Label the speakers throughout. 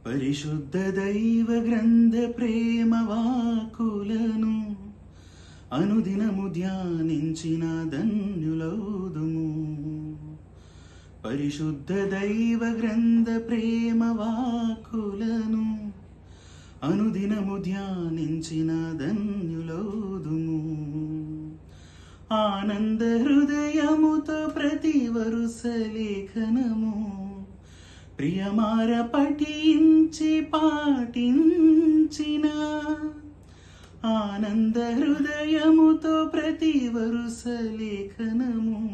Speaker 1: పరిశుద్ధ దైవ గ్రంథ ప్రేమ వాక్కులను అనుదినము ధ్యానించిన ధన్యులౌదుము. పరిశుద్ధ దైవ గ్రంథ ప్రేమ వాక్కులను అనుదినము ధ్యానించిన ధన్యులౌదుము. ఆనంద హృదయముతో ప్రతి వరుస లేఖనము ప్రియమార పఠించి పాటించిన, ఆనంద హృదయముతో ప్రతి వరుస లేఖనము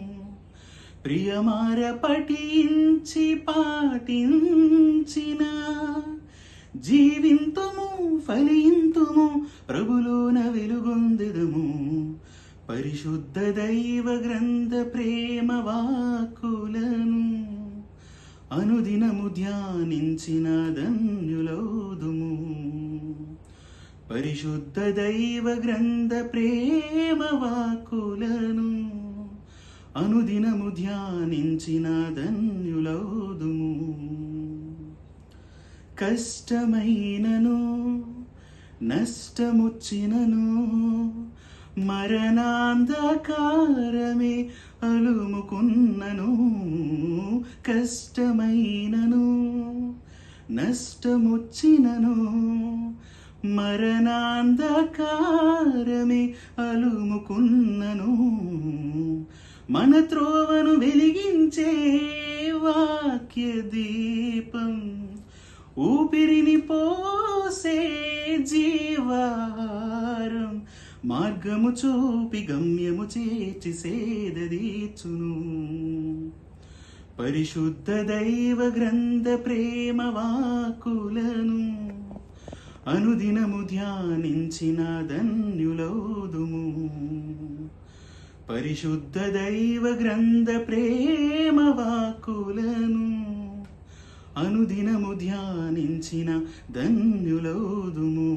Speaker 1: ప్రియమార పఠించి పాటించిన, జీవింతుము ఫలింతుము ప్రభులోన వెలుగొందెదము. పరిశుద్ధ దైవ గ్రంథ ప్రేమ వాక్కులను అనుదినము ధ్యానించిన ధన్యులౌదుము. పరిశుద్ధ దైవ గ్రంథ ప్రేమ వాక్కులను అనుదినము ధ్యానించిన ధన్యులౌదుము. కష్టమైనను నష్టముచ్చినను మరణాంధకారమే అలుముకున్నను, కష్టమైనను నష్టముచ్చినను మరణాంధకారమే అలుముకున్నను, మన త్రోవను వెలిగించే వాక్య దీపం ఊపిరిని పోసే జీవాహారం మార్గము చూపి గమ్యము చేర్చి సేదదీచును. పరిశుద్ధ దైవ గ్రంథ ప్రేమ వాక్కులను అనుదినము ధ్యానించిన ధన్యులౌదుము. పరిశుద్ధ దైవ గ్రంథ ప్రేమ వాక్కులను అనుదినము ధ్యానించిన ధన్యులౌదుము.